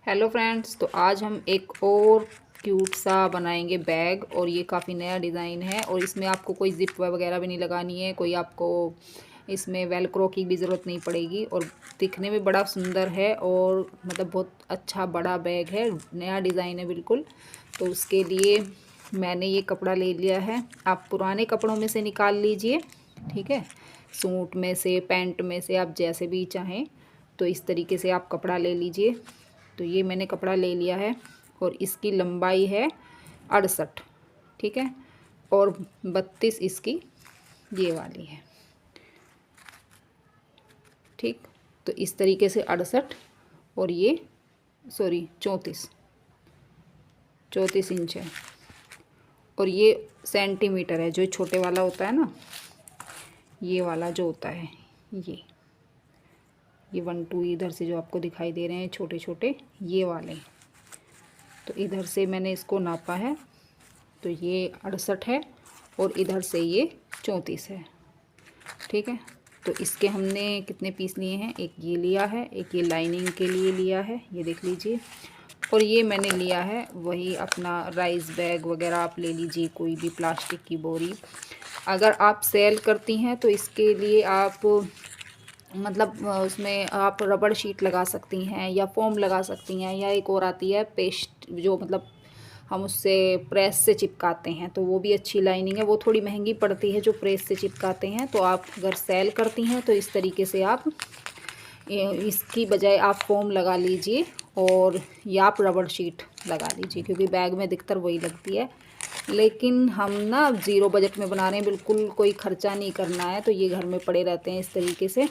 Hello friends, तो आज हम एक और क्यूट सा बनाएंगे बैग। और ये काफ़ी नया डिज़ाइन है और इसमें आपको कोई जिप वगैरह भी नहीं लगानी है, कोई आपको इसमें वेलक्रो की भी ज़रूरत नहीं पड़ेगी। और दिखने में बड़ा सुंदर है और मतलब बहुत अच्छा बड़ा बैग है, नया डिज़ाइन है बिल्कुल। तो उसके लिए मैंने ये कपड़ा ले लिया है। आप पुराने कपड़ों में से निकाल लीजिए, ठीक है। सूट में से, पैंट में से, आप जैसे भी चाहें तो इस तरीके से आप कपड़ा ले लीजिए। तो ये मैंने कपड़ा ले लिया है और इसकी लंबाई है 68, ठीक है। और 32 इसकी ये वाली है, ठीक। तो इस तरीके से 68 और ये 34 इंच है। और ये सेंटीमीटर है, जो छोटे वाला होता है ना, ये वाला जो होता है ये 1 2 इधर से जो आपको दिखाई दे रहे हैं छोटे छोटे, ये वाले। तो इधर से मैंने इसको नापा है, तो ये 68 है और इधर से ये 34 है, ठीक है। तो इसके हमने कितने पीस लिए हैं, एक ये लिया है, एक ये लाइनिंग के लिए लिया है, ये देख लीजिए। और ये मैंने लिया है वही अपना राइस बैग वगैरह, आप ले लीजिए कोई भी प्लास्टिक की बोरी। अगर आप सेल करती हैं तो इसके लिए आप मतलब उसमें आप रबड़ शीट लगा सकती हैं या फोम लगा सकती हैं, या एक और आती है पेस्ट, जो मतलब हम उससे प्रेस से चिपकाते हैं, तो वो भी अच्छी लाइनिंग है। वो थोड़ी महंगी पड़ती है जो प्रेस से चिपकाते हैं। तो आप अगर सेल करती हैं तो इस तरीके से आप इसकी बजाय आप फोम लगा लीजिए और या आप रबड़ शीट लगा लीजिए, क्योंकि बैग में अधिकतर वही लगती है। लेकिन हम ना ज़ीरो बजट में बना रहे हैं, बिल्कुल कोई ख़र्चा नहीं करना है, तो ये घर में पड़े रहते हैं इस तरीके से।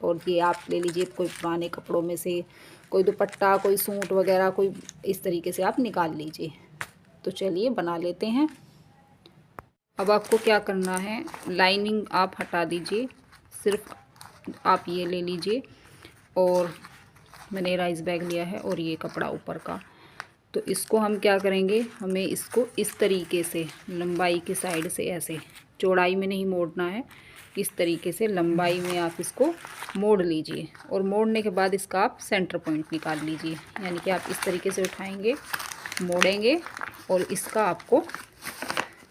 और ये आप ले लीजिए कोई पुराने कपड़ों में से, कोई दुपट्टा, कोई सूट वगैरह, कोई इस तरीके से आप निकाल लीजिए। तो चलिए बना लेते हैं। अब आपको क्या करना है, लाइनिंग आप हटा दीजिए, सिर्फ आप ये ले लीजिए। और मैंने राइस बैग लिया है और ये कपड़ा ऊपर का। तो इसको हम क्या करेंगे, हमें इसको इस तरीके से लंबाई की साइड से ऐसे, चौड़ाई में नहीं मोड़ना है, इस तरीके से लंबाई में आप इसको मोड़ लीजिए। और मोड़ने के बाद इसका आप सेंटर पॉइंट निकाल लीजिए, यानी कि आप इस तरीके से उठाएंगे, मोड़ेंगे और इसका आपको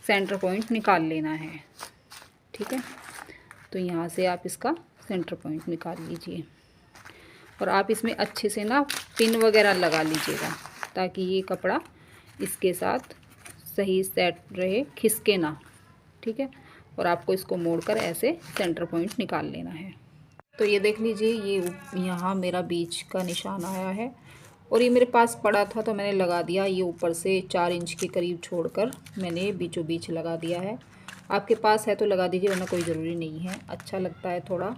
सेंटर पॉइंट निकाल लेना है, ठीक है। तो यहाँ से आप इसका सेंटर पॉइंट निकाल लीजिए और आप इसमें अच्छे से ना पिन वगैरह लगा लीजिएगा, ताकि ये कपड़ा इसके साथ सही सेट रहे, खिसके ना, ठीक है। और आपको इसको मोड़कर ऐसे सेंटर पॉइंट निकाल लेना है। तो ये देख लीजिए, ये यहाँ मेरा बीच का निशान आया है और ये मेरे पास पड़ा था तो मैंने लगा दिया। ये ऊपर से 4 इंच के करीब छोड़कर मैंने बीचों बीच लगा दिया है। आपके पास है तो लगा दीजिए, वरना कोई ज़रूरी नहीं है, अच्छा लगता है थोड़ा,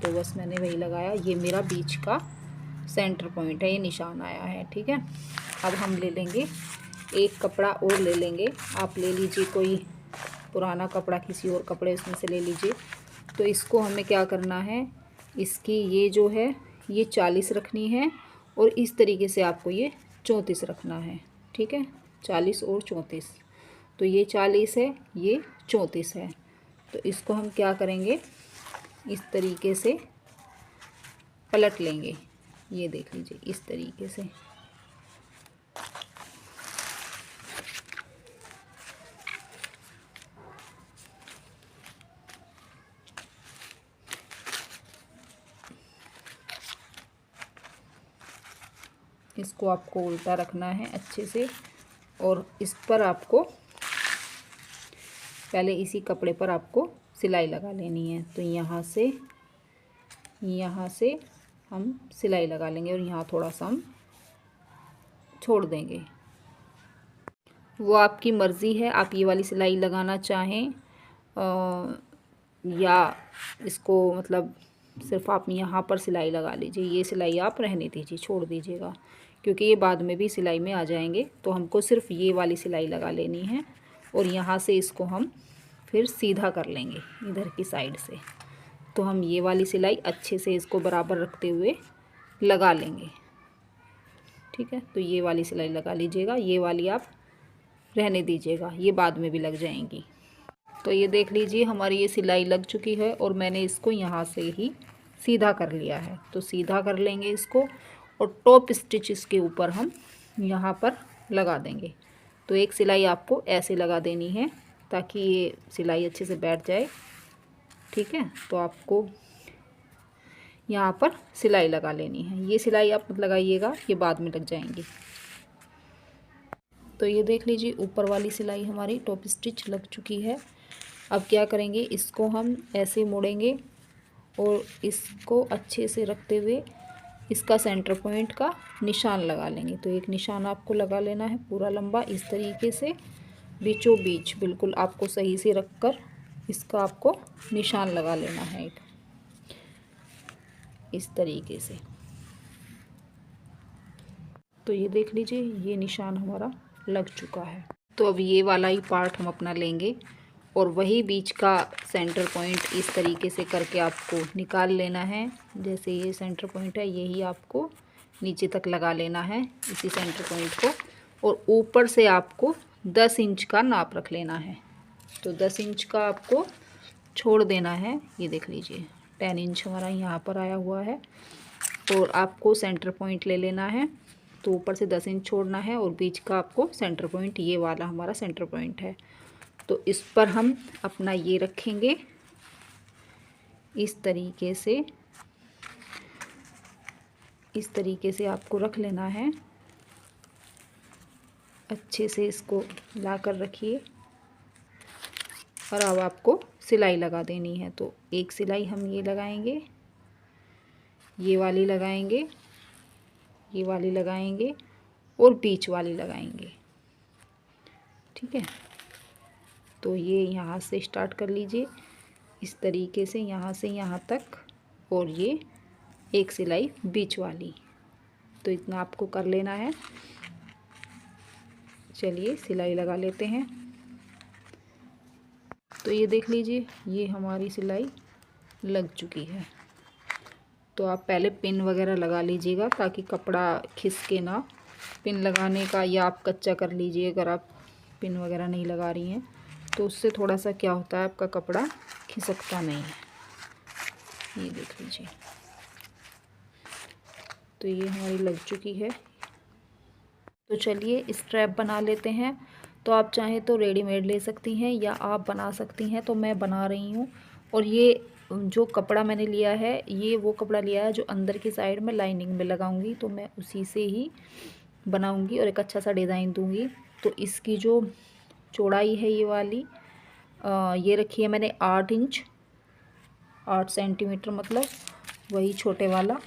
तो बस मैंने वही लगाया। ये मेरा बीच का सेंटर पॉइंट है, ये निशान आया है, ठीक है। अब हम ले लेंगे एक कपड़ा और ले लेंगे। आप ले लीजिए कोई पुराना कपड़ा, किसी और कपड़े उसमें से ले लीजिए। तो इसको हमें क्या करना है, इसकी ये जो है ये 40 रखनी है और इस तरीके से आपको ये 34 रखना है, ठीक है। 40 और 34, तो ये 40 है, ये 34 है। तो इसको हम क्या करेंगे, इस तरीके से पलट लेंगे, ये देख लीजिए इस तरीके से। इसको आपको उल्टा रखना है अच्छे से और इस पर आपको पहले इसी कपड़े पर आपको सिलाई लगा लेनी है। तो यहाँ से हम सिलाई लगा लेंगे और यहाँ थोड़ा सा हम छोड़ देंगे। वो आपकी मर्ज़ी है, आप ये वाली सिलाई लगाना चाहें या इसको मतलब सिर्फ आप यहाँ पर सिलाई लगा लीजिए। ये सिलाई आप रहने दीजिए, छोड़ दीजिएगा, क्योंकि ये बाद में भी सिलाई में आ जाएंगे। तो हमको सिर्फ ये वाली सिलाई लगा लेनी है और यहाँ से इसको हम फिर सीधा कर लेंगे इधर की साइड से। तो हम ये वाली सिलाई अच्छे से इसको बराबर रखते हुए लगा लेंगे, ठीक है। तो ये वाली सिलाई लगा लीजिएगा, ये वाली आप रहने दीजिएगा, ये बाद में भी लग जाएंगी। तो ये देख लीजिए हमारी ये सिलाई लग चुकी है और मैंने इसको यहाँ से ही सीधा कर लिया है। तो सीधा कर लेंगे इसको और टॉप स्टिच इसके ऊपर हम यहाँ पर लगा देंगे। तो एक सिलाई आपको ऐसे लगा देनी है ताकि ये सिलाई अच्छे से बैठ जाए। ठीक है, तो आपको यहाँ पर सिलाई लगा लेनी है। ये सिलाई आप मत लगाइएगा, ये बाद में लग जाएंगी। तो ये देख लीजिए ऊपर वाली सिलाई हमारी टॉप स्टिच लग चुकी है। अब क्या करेंगे, इसको हम ऐसे मोड़ेंगे और इसको अच्छे से रखते हुए इसका सेंटर पॉइंट का निशान लगा लेंगे। तो एक निशान आपको लगा लेना है पूरा लंबा, इस तरीके से बीचों बीच बिल्कुल आपको सही से रखकर इसका आपको निशान लगा लेना है एक, इस तरीके से। तो ये देख लीजिए ये निशान हमारा लग चुका है। तो अब ये वाला ही पार्ट हम अपना लेंगे और वही बीच का सेंटर पॉइंट इस तरीके से करके आपको निकाल लेना है। जैसे ये सेंटर पॉइंट है यही आपको नीचे तक लगा लेना है इसी सेंटर पॉइंट को, और ऊपर से आपको 10 इंच का नाप रख लेना है। तो 10 इंच का आपको छोड़ देना है। ये देख लीजिए 10 इंच हमारा यहाँ पर आया हुआ है और आपको सेंटर पॉइंट ले लेना है। तो ऊपर से 10 इंच छोड़ना है और बीच का आपको सेंटर पॉइंट, ये वाला हमारा सेंटर पॉइंट है। तो इस पर हम अपना ये रखेंगे इस तरीके से आपको रख लेना है। अच्छे से इसको ला कर रखिए और अब आपको सिलाई लगा देनी है। तो एक सिलाई हम ये लगाएंगे, ये वाली लगाएंगे, ये वाली लगाएंगे और बीच वाली लगाएंगे। ठीक है, तो ये यहाँ से स्टार्ट कर लीजिए इस तरीके से, यहाँ से यहाँ तक, और ये एक सिलाई बीच वाली। तो इतना आपको कर लेना है। चलिए सिलाई लगा लेते हैं। तो ये देख लीजिए ये हमारी सिलाई लग चुकी है। तो आप पहले पिन वगैरह लगा लीजिएगा ताकि कपड़ा खिसके ना। पिन लगाने का या आप कच्चा कर लीजिए, अगर आप पिन वगैरह नहीं लगा रही हैं तो उससे थोड़ा सा क्या होता है आपका कपड़ा खिसकता नहीं है। ये देख लीजिए तो ये हमारी लग चुकी है। तो चलिए स्ट्रैप बना लेते हैं। तो आप चाहें तो रेडीमेड ले सकती हैं या आप बना सकती हैं। तो मैं बना रही हूँ, और ये जो कपड़ा मैंने लिया है ये वो कपड़ा लिया है जो अंदर की साइड में लाइनिंग में लगाऊंगी। तो मैं उसी से ही बनाऊंगी और एक अच्छा सा डिज़ाइन दूंगी। तो इसकी जो चौड़ाई है ये वाली ये रखी है मैंने 8 इंच, 8 सेंटीमीटर, मतलब वही छोटे वाला।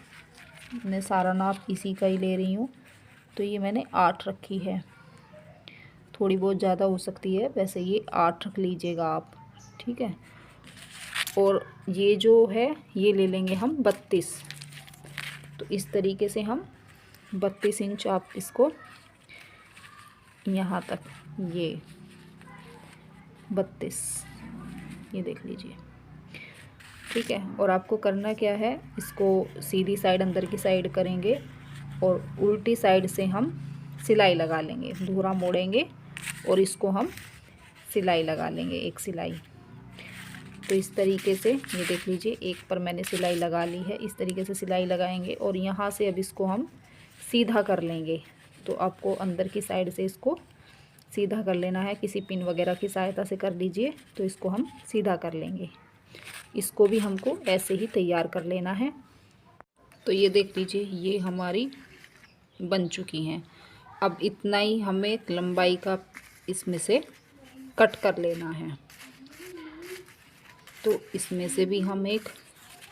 मैं सारा नाप इसी का ही ले रही हूँ। तो ये मैंने 8 रखी है, थोड़ी बहुत ज़्यादा हो सकती है, वैसे ये 8 रख लीजिएगा आप। ठीक है, और ये जो है ये ले लेंगे हम 32। तो इस तरीके से हम 32 इंच आप इसको यहाँ तक, ये 32, ये देख लीजिए। ठीक है, और आपको करना क्या है, इसको सीधी साइड अंदर की साइड करेंगे और उल्टी साइड से हम सिलाई लगा लेंगे, धूरा मोड़ेंगे और इसको हम सिलाई लगा लेंगे, एक सिलाई। तो इस तरीके से ये देख लीजिए एक पर मैंने सिलाई लगा ली है। इस तरीके से सिलाई लगाएंगे और यहाँ से अब इसको हम सीधा कर लेंगे। तो आपको अंदर की साइड से इसको सीधा कर लेना है, किसी पिन वगैरह की सहायता से कर लीजिए। तो इसको हम सीधा कर लेंगे। इसको भी हमको ऐसे ही तैयार कर लेना है। तो ये देख लीजिए ये हमारी बन चुकी हैं। अब इतना ही हमें लंबाई का इसमें से कट कर लेना है। तो इसमें से भी हम एक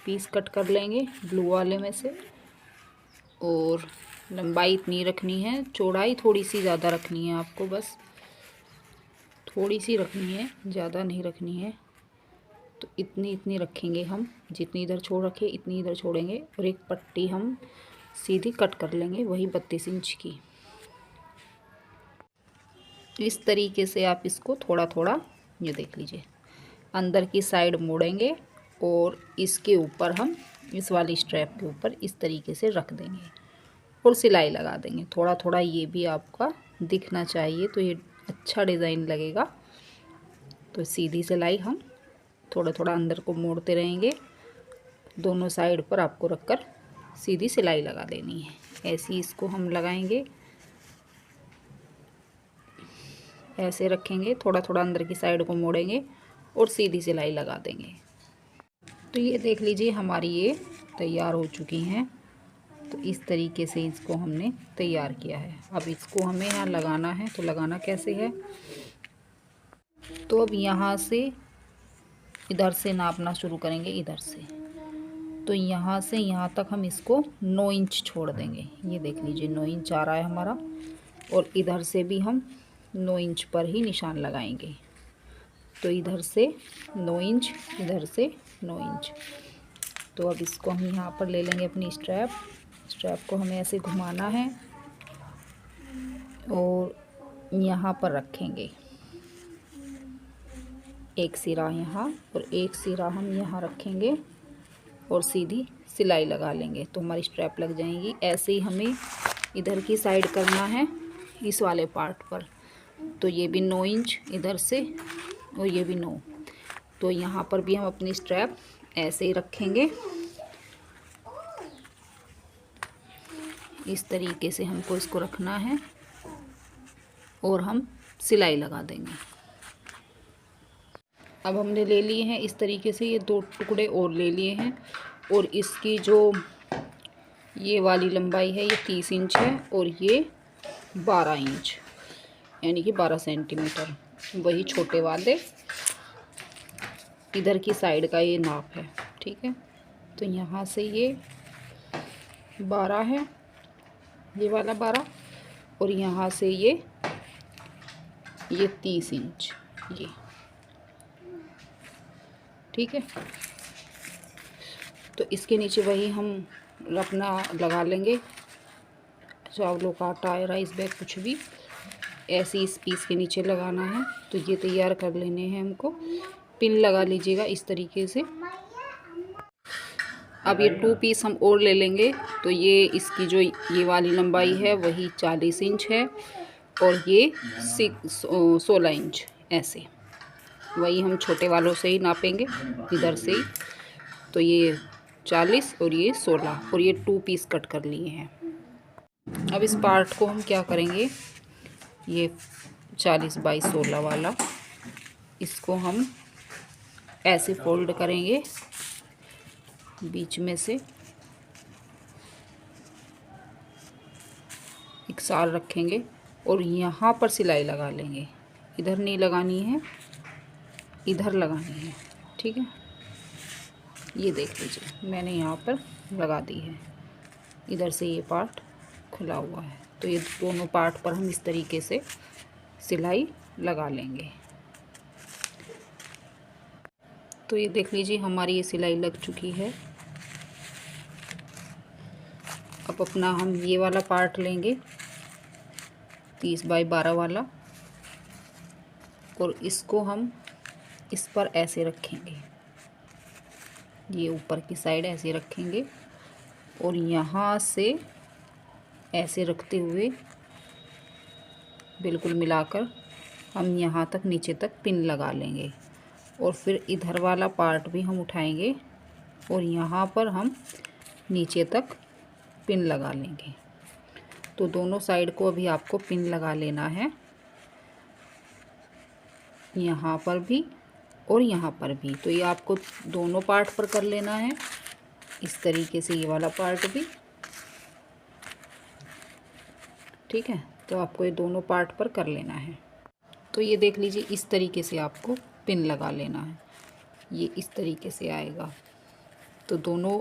पीस कट कर लेंगे ब्लू वाले में से, और लंबाई इतनी रखनी है, चौड़ाई थोड़ी सी ज़्यादा रखनी है आपको, बस थोड़ी सी रखनी है, ज़्यादा नहीं रखनी है। तो इतनी रखेंगे हम, जितनी इधर छोड़ रखे इतनी इधर छोड़ेंगे, और एक पट्टी हम सीधी कट कर लेंगे वही 32 इंच की। इस तरीके से आप इसको थोड़ा थोड़ा, ये देख लीजिए, अंदर की साइड मोड़ेंगे और इसके ऊपर हम इस वाली स्ट्रैप के ऊपर इस तरीके से रख देंगे और सिलाई लगा देंगे। थोड़ा थोड़ा ये भी आपका दिखना चाहिए, तो ये अच्छा डिज़ाइन लगेगा। तो सीधी सिलाई हम थोड़ा थोड़ा अंदर को मोड़ते रहेंगे, दोनों साइड पर आपको रखकर सीधी सिलाई लगा देनी है। ऐसे ही इसको हम लगाएंगे, ऐसे रखेंगे, थोड़ा थोड़ा अंदर की साइड को मोड़ेंगे और सीधी सिलाई लगा देंगे। तो ये देख लीजिए हमारी ये तैयार हो चुकी हैं। तो इस तरीके से इसको हमने तैयार किया है। अब इसको हमें यहाँ लगाना है, तो लगाना कैसे है, तो अब यहाँ से इधर से नापना शुरू करेंगे, इधर से। तो यहाँ से यहाँ तक हम इसको 9 इंच छोड़ देंगे। ये देख लीजिए 9 इंच आ रहा है हमारा, और इधर से भी हम 9 इंच पर ही निशान लगाएंगे। तो इधर से 9 इंच, इधर से 9 इंच। तो अब इसको हम यहाँ पर ले लेंगे अपनी स्ट्रैप को हमें ऐसे घुमाना है और यहाँ पर रखेंगे एक सिरा यहाँ और एक सिरा हम यहाँ रखेंगे और सीधी सिलाई लगा लेंगे तो हमारी स्ट्रैप लग जाएगी। ऐसे ही हमें इधर की साइड करना है इस वाले पार्ट पर। तो ये भी 9 इंच इधर से और ये भी 9। तो यहाँ पर भी हम अपनी स्ट्रैप ऐसे ही रखेंगे, इस तरीके से हमको इसको रखना है और हम सिलाई लगा देंगे। अब हमने ले लिए हैं इस तरीके से ये 2 टुकड़े और ले लिए हैं, और इसकी जो ये वाली लंबाई है ये 30 इंच है और ये 12 इंच यानी कि 12 सेंटीमीटर, वही छोटे वाले इधर की साइड का ये नाप है। ठीक है, तो यहाँ से ये 12 है, ये वाला 12, और यहाँ से ये 30 इंच ये। ठीक है, तो इसके नीचे वही हम अपना लगा लेंगे, चावलों का आटा या राइस बैग कुछ भी ऐसे इस पीस के नीचे लगाना है। तो ये तैयार कर लेने हैं हमको। पिन लगा लीजिएगा इस तरीके से। अब ये 2 पीस हम और ले लेंगे। तो ये इसकी जो ये वाली लंबाई है वही 40 इंच है और ये 16 इंच, ऐसे वही हम छोटे वालों से ही नापेंगे इधर से ही। तो ये 40 और ये 16 और ये 2 पीस कट कर लिए हैं। अब इस पार्ट को हम क्या करेंगे, ये 40 बाई 16 वाला, इसको हम ऐसे फोल्ड करेंगे बीच में से, एक साल रखेंगे और यहाँ पर सिलाई लगा लेंगे। इधर नहीं लगानी है, इधर लगानी है। ठीक है, ये देख लीजिए मैंने यहाँ पर लगा दी है। इधर से ये पार्ट खुला हुआ है, तो ये दोनों पार्ट पर हम इस तरीके से सिलाई लगा लेंगे। तो ये देख लीजिए हमारी ये सिलाई लग चुकी है। अब अपना हम ये वाला पार्ट लेंगे 30 बाई 12 वाला, और इसको हम इस पर ऐसे रखेंगे, ये ऊपर की साइड ऐसे रखेंगे और यहाँ से ऐसे रखते हुए बिल्कुल मिलाकर हम यहाँ तक नीचे तक पिन लगा लेंगे। और फिर इधर वाला पार्ट भी हम उठाएंगे और यहाँ पर हम नीचे तक पिन लगा लेंगे। तो दोनों साइड को अभी आपको पिन लगा लेना है, यहाँ पर भी और यहाँ पर भी। तो ये आपको दोनों पार्ट पर कर लेना है इस तरीके से, ये वाला पार्ट भी। ठीक है, तो आपको ये दोनों पार्ट पर कर लेना है। तो ये देख लीजिए इस तरीके से आपको पिन लगा लेना है, ये इस तरीके से आएगा। तो दोनों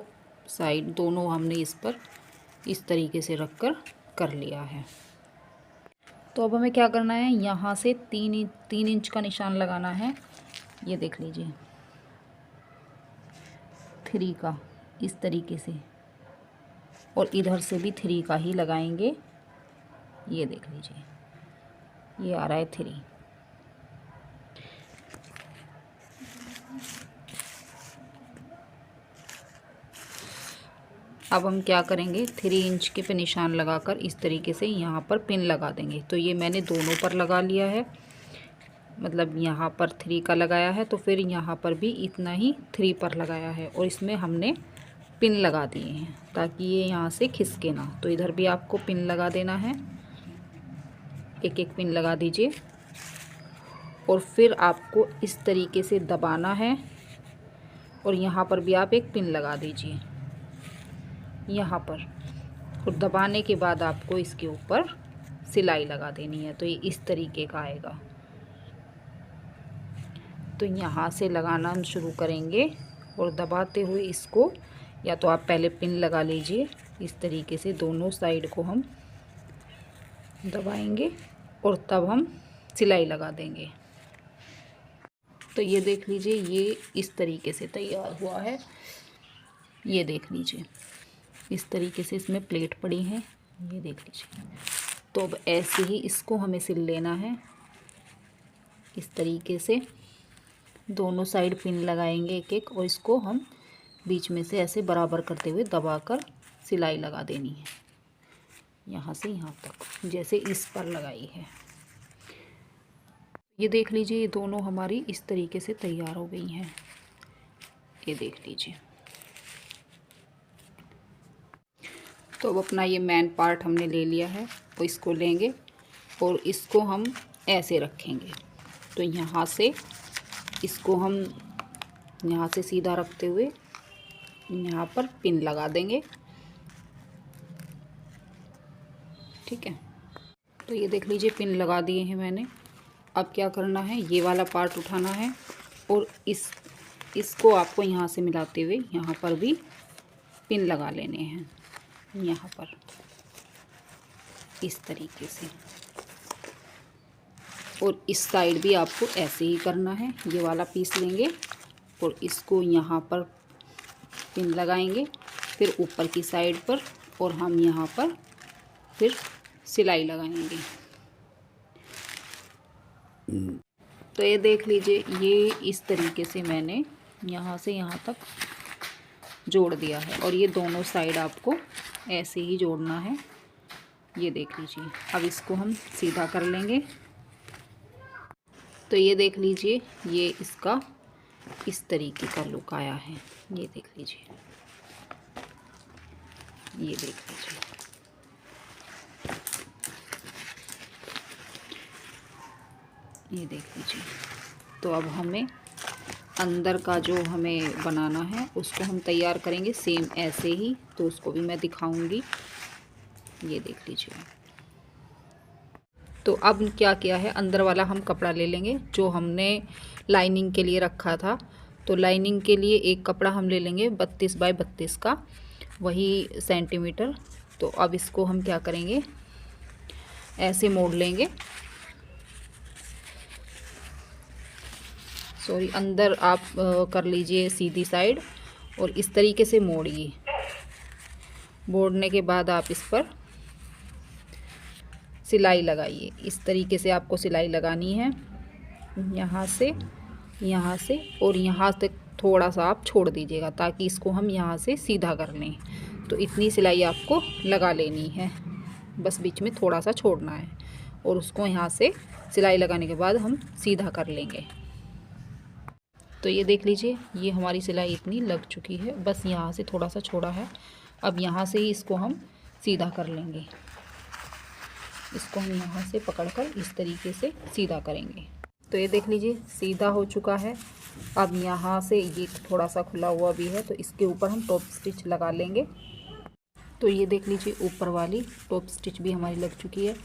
साइड दोनों हमने इस पर इस तरीके से रखकर कर लिया है। तो अब हमें क्या करना है, यहाँ से 3 इंच का निशान लगाना है। ये देख लीजिए 3 का इस तरीके से, और इधर से भी 3 का ही लगाएंगे। ये देख लीजिए ये आ रहा है 3। अब हम क्या करेंगे, 3 इंच के पे निशान लगाकर इस तरीके से यहाँ पर पिन लगा देंगे। तो ये मैंने दोनों पर लगा लिया है, मतलब यहाँ पर 3 का लगाया है, तो फिर यहाँ पर भी इतना ही 3 पर लगाया है। और इसमें हमने पिन लगा दिए हैं ताकि ये यहाँ से खिसके ना। तो इधर भी आपको पिन लगा देना है, एक एक पिन लगा दीजिए और फिर आपको इस तरीके से दबाना है और यहाँ पर भी आप एक पिन लगा दीजिए यहाँ पर। और दबाने के बाद आपको इसके ऊपर सिलाई लगा देनी है। तो ये इस तरीके का आएगा। तो यहाँ से लगाना हम शुरू करेंगे और दबाते हुए इसको, या तो आप पहले पिन लगा लीजिए, इस तरीके से दोनों साइड को हम दबाएंगे और तब हम सिलाई लगा देंगे। तो ये देख लीजिए, ये इस तरीके से तैयार हुआ है। ये देख लीजिए, इस तरीके से इसमें प्लेट पड़ी है, ये देख लीजिए। तो अब ऐसे ही इसको हमें सिल लेना है। इस तरीके से दोनों साइड पिन लगाएंगे एक एक, और इसको हम बीच में से ऐसे बराबर करते हुए दबाकर सिलाई लगा देनी है, यहाँ से यहाँ तक, जैसे इस पर लगाई है। ये देख लीजिए, ये दोनों हमारी इस तरीके से तैयार हो गई हैं। ये देख लीजिए। तो अब अपना ये मेन पार्ट हमने ले लिया है, तो इसको लेंगे और इसको हम ऐसे रखेंगे। तो यहाँ से इसको हम यहाँ से सीधा रखते हुए यहाँ पर पिन लगा देंगे। ठीक है, तो ये देख लीजिए, पिन लगा दिए हैं मैंने। अब क्या करना है, ये वाला पार्ट उठाना है और इसको आपको यहाँ से मिलाते हुए यहाँ पर भी पिन लगा लेने हैं, यहाँ पर इस तरीके से। और इस साइड भी आपको ऐसे ही करना है। ये वाला पीस लेंगे और इसको यहाँ पर पिन लगाएंगे, फिर ऊपर की साइड पर, और हम यहाँ पर फिर सिलाई लगाएंगे। तो ये देख लीजिए, ये इस तरीके से मैंने यहाँ से यहाँ तक जोड़ दिया है और ये दोनों साइड आपको ऐसे ही जोड़ना है। ये देख लीजिए। अब इसको हम सीधा कर लेंगे। तो ये देख लीजिए, ये इसका इस तरीके का लुक आया है। ये देख लीजिए, ये देख लीजिए। ये देख लीजिए। तो अब हमें अंदर का जो हमें बनाना है उसको हम तैयार करेंगे सेम ऐसे ही। तो उसको भी मैं दिखाऊंगी। ये देख लीजिए। तो अब क्या किया है, अंदर वाला हम कपड़ा ले लेंगे जो हमने लाइनिंग के लिए रखा था। तो लाइनिंग के लिए एक कपड़ा हम ले लेंगे 32 बाय 32 का, वही सेंटीमीटर। तो अब इसको हम क्या करेंगे, ऐसे मोड़ लेंगे। सॉरी, अंदर आप कर लीजिए सीधी साइड और इस तरीके से मोड़िए। मोड़ने के बाद आप इस पर सिलाई लगाइए। इस तरीके से आपको सिलाई लगानी है, यहाँ से और यहाँ तक थोड़ा सा आप छोड़ दीजिएगा ताकि इसको हम यहाँ से सीधा कर लें। तो इतनी सिलाई आपको लगा लेनी है, बस बीच में थोड़ा सा छोड़ना है और उसको यहाँ से सिलाई लगाने के बाद हम सीधा कर लेंगे। तो ये देख लीजिए, ये हमारी सिलाई इतनी लग चुकी है, बस यहाँ से थोड़ा सा छोड़ा है। अब यहाँ से ही इसको हम सीधा कर लेंगे। इसको हम यहाँ से पकड़कर इस तरीके से सीधा करेंगे। तो ये देख लीजिए, सीधा हो चुका है। अब यहाँ से ये थोड़ा सा खुला हुआ भी है, तो इसके ऊपर हम टॉप स्टिच लगा लेंगे। तो ये देख लीजिए, ऊपर वाली टॉप स्टिच भी हमारी लग चुकी है।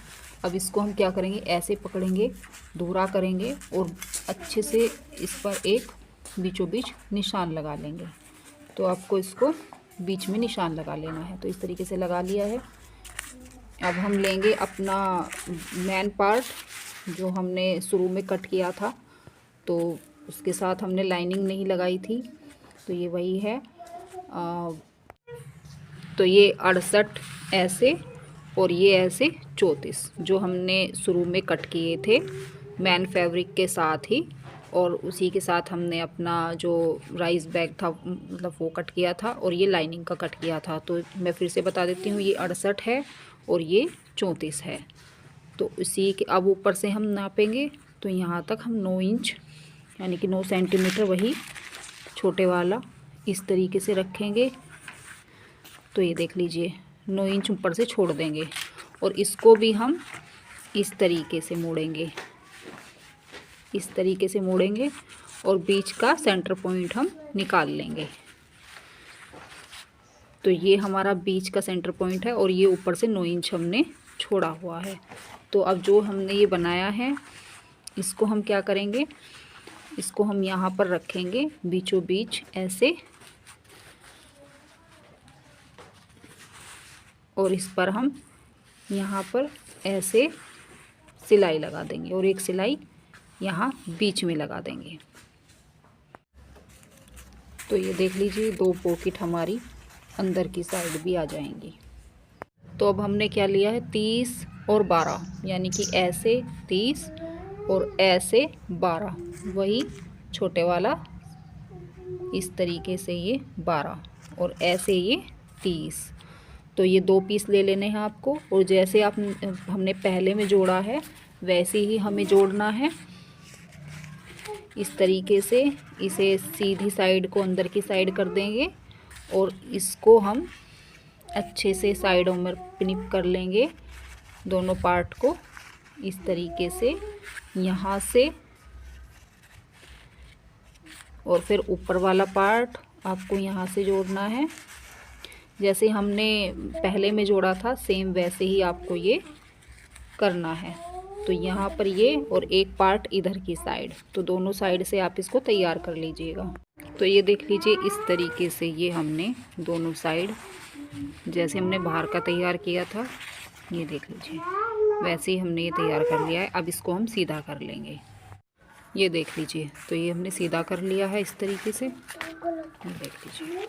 अब इसको हम क्या करेंगे, ऐसे पकड़ेंगे, दोहरा करेंगे और अच्छे से इस पर एक बीचों बीच निशान लगा लेंगे। तो आपको इसको बीच में निशान लगा लेना है। तो इस तरीके से लगा लिया है। अब हम लेंगे अपना मेन पार्ट जो हमने शुरू में कट किया था, तो उसके साथ हमने लाइनिंग नहीं लगाई थी, तो ये वही है। तो ये 68 ऐसे और ये ऐसे 34 जो हमने शुरू में कट किए थे मेन फैब्रिक के साथ ही, और उसी के साथ हमने अपना जो राइस बैग था मतलब वो कट किया था और ये लाइनिंग का कट किया था। तो मैं फिर से बता देती हूँ, ये 68 है और ये 34 है। तो इसी के अब ऊपर से हम नापेंगे, तो यहाँ तक हम 9 इंच यानी कि 9 सेंटीमीटर वही छोटे वाला इस तरीके से रखेंगे तो ये देख लीजिए 9 इंच ऊपर से छोड़ देंगे और इसको भी हम इस तरीके से मोड़ेंगे, इस तरीके से मोड़ेंगे और बीच का सेंटर पॉइंट हम निकाल लेंगे। तो ये हमारा बीच का सेंटर पॉइंट है और ये ऊपर से 9 इंच हमने छोड़ा हुआ है। तो अब जो हमने ये बनाया है इसको हम क्या करेंगे, इसको हम यहाँ पर रखेंगे बीचों बीच ऐसे, और इस पर हम यहाँ पर ऐसे सिलाई लगा देंगे और एक सिलाई यहाँ बीच में लगा देंगे। तो ये देख लीजिए 2 पॉकेट हमारी अंदर की साइड भी आ जाएंगी। तो अब हमने क्या लिया है 30 और 12, यानी कि ऐसे 30 और ऐसे 12, वही छोटे वाला इस तरीके से ये 12 और ऐसे ये 30। तो ये 2 पीस ले लेने हैं आपको, और जैसे आप हमने पहले में जोड़ा है वैसे ही हमें जोड़ना है। इस तरीके से इसे सीधी साइड को अंदर की साइड कर देंगे और इसको हम अच्छे से साइडों में पिनिप कर लेंगे दोनों पार्ट को इस तरीके से यहाँ से, और फिर ऊपर वाला पार्ट आपको यहाँ से जोड़ना है। जैसे हमने पहले में जोड़ा था सेम वैसे ही आपको ये करना है। तो यहाँ पर ये और एक पार्ट इधर की साइड, तो दोनों साइड से आप इसको तैयार कर लीजिएगा। तो ये देख लीजिए इस तरीके से ये हमने दोनों साइड जैसे हमने बाहर का तैयार किया था, ये देख लीजिए वैसे ही हमने ये तैयार कर लिया है। अब इसको हम सीधा कर लेंगे, ये देख लीजिए। तो ये हमने सीधा कर लिया है इस तरीके से, ये देख लीजिए।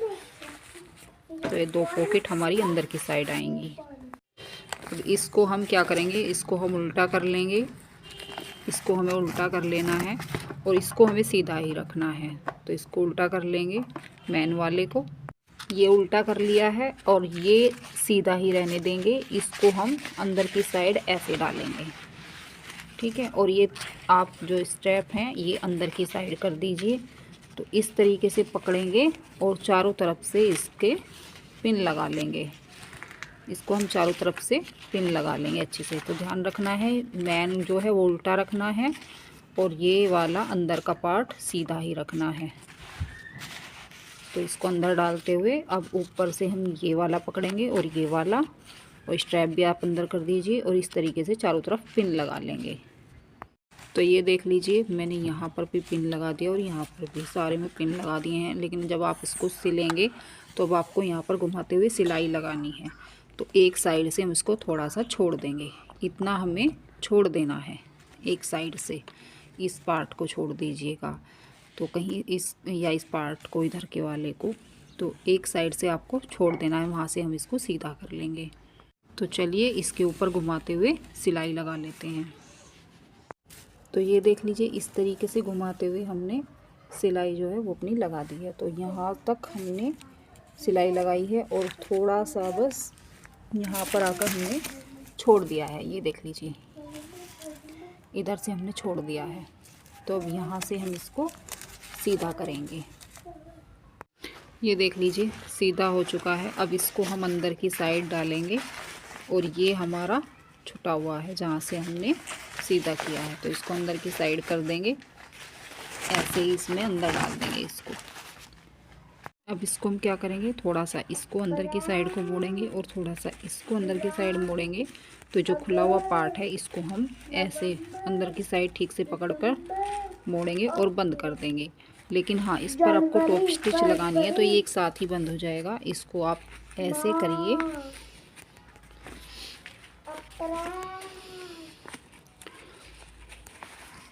तो ये 2 पॉकेट हमारी अंदर की साइड आएंगी। अब इसको हम क्या करेंगे, इसको हम उल्टा कर लेंगे, इसको हमें उल्टा कर लेना है और इसको हमें सीधा ही रखना है। तो इसको उल्टा कर लेंगे, मेन वाले को ये उल्टा कर लिया है और ये सीधा ही रहने देंगे। इसको हम अंदर की साइड ऐसे डालेंगे, ठीक है। और ये आप जो स्ट्रैप हैं ये अंदर की साइड कर दीजिए। तो इस तरीके से पकड़ेंगे और चारों तरफ से इसके पिन लगा लेंगे। इसको हम चारों तरफ से पिन लगा लेंगे अच्छे से। तो ध्यान रखना है मैन जो है वो उल्टा रखना है और ये वाला अंदर का पार्ट सीधा ही रखना है। तो इसको अंदर डालते हुए अब ऊपर से हम ये वाला पकड़ेंगे और ये वाला, और स्ट्रैप भी आप अंदर कर दीजिए और इस तरीके से चारों तरफ पिन लगा लेंगे। तो ये देख लीजिए मैंने यहाँ पर भी पिन लगा दिया और यहाँ पर भी सारे में पिन लगा दिए हैं। लेकिन जब आप इसको सिलेंगे तो अब आपको यहाँ पर घुमाते हुए सिलाई लगानी है। तो एक साइड से हम इसको थोड़ा सा छोड़ देंगे, इतना हमें छोड़ देना है एक साइड से, इस पार्ट को छोड़ दीजिएगा। तो कहीं इस या इस पार्ट को इधर के वाले को, तो एक साइड से आपको छोड़ देना है, वहाँ से हम इसको सीधा कर लेंगे। तो चलिए इसके ऊपर घुमाते हुए सिलाई लगा लेते हैं। तो ये देख लीजिए इस तरीके से घुमाते हुए हमने सिलाई जो है वो अपनी लगा दी है। तो यहाँ तक हमने सिलाई लगाई है और थोड़ा सा बस यहाँ पर आकर हमने छोड़ दिया है, ये देख लीजिए इधर से हमने छोड़ दिया है। तो अब यहाँ से हम इसको सीधा करेंगे, ये देख लीजिए सीधा हो चुका है। अब इसको हम अंदर की साइड डालेंगे और ये हमारा छुटा हुआ है जहाँ से हमने सीधा किया है, तो इसको अंदर की साइड कर देंगे, ऐसे ही इसमें अंदर डाल देंगे इसको। अब इसको हम क्या करेंगे, थोड़ा सा इसको अंदर की साइड को मोड़ेंगे और थोड़ा सा इसको अंदर की साइड मोड़ेंगे। तो जो खुला हुआ पार्ट है इसको हम ऐसे अंदर की साइड ठीक से पकड़कर मोड़ेंगे और बंद कर देंगे। लेकिन हाँ, इस पर आपको टॉप स्टिच लगानी है तो ये एक साथ ही बंद हो जाएगा। इसको आप ऐसे करिए,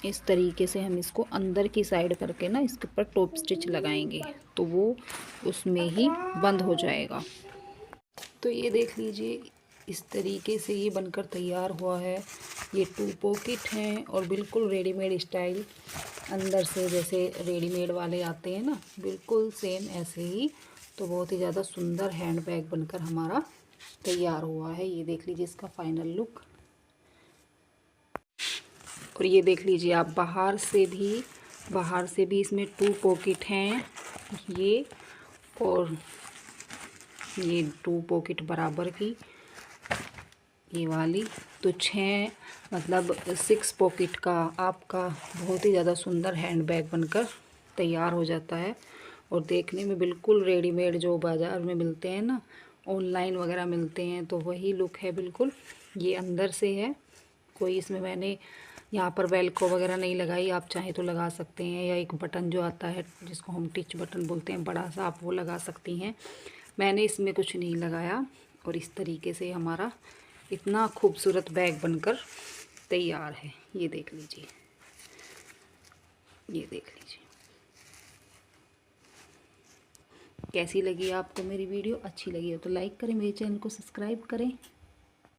इस तरीके से हम इसको अंदर की साइड करके ना इसके ऊपर टॉप स्टिच लगाएंगे तो वो उसमें ही बंद हो जाएगा। तो ये देख लीजिए इस तरीके से ये बनकर तैयार हुआ है। ये 2 पॉकेट हैं और बिल्कुल रेडीमेड स्टाइल, अंदर से जैसे रेडीमेड वाले आते हैं ना, बिल्कुल सेम ऐसे ही। तो बहुत ही ज़्यादा सुंदर हैंडबैग बनकर हमारा तैयार हुआ है। ये देख लीजिए इसका फाइनल लुक। और ये देख लीजिए आप बाहर से भी इसमें 2 पॉकेट हैं ये, और ये 2 पॉकेट बराबर की ये वाली। तो 6 मतलब 6 पॉकेट का आपका बहुत ही ज़्यादा सुंदर हैंड बैग बनकर तैयार हो जाता है। और देखने में बिल्कुल रेडीमेड जो बाज़ार में मिलते हैं ना, ऑनलाइन वगैरह मिलते हैं, तो वही लुक है बिल्कुल। ये अंदर से है, कोई इसमें मैंने यहाँ पर वेलक्रो वगैरह नहीं लगाई, आप चाहें तो लगा सकते हैं, या एक बटन जो आता है जिसको हम टिच बटन बोलते हैं बड़ा सा, आप वो लगा सकती हैं। मैंने इसमें कुछ नहीं लगाया और इस तरीके से हमारा इतना खूबसूरत बैग बनकर तैयार है। ये देख लीजिए, ये देख लीजिए। कैसी लगी आपको मेरी वीडियो? अच्छी लगी हो तो लाइक करें, मेरे चैनल को सब्सक्राइब करें।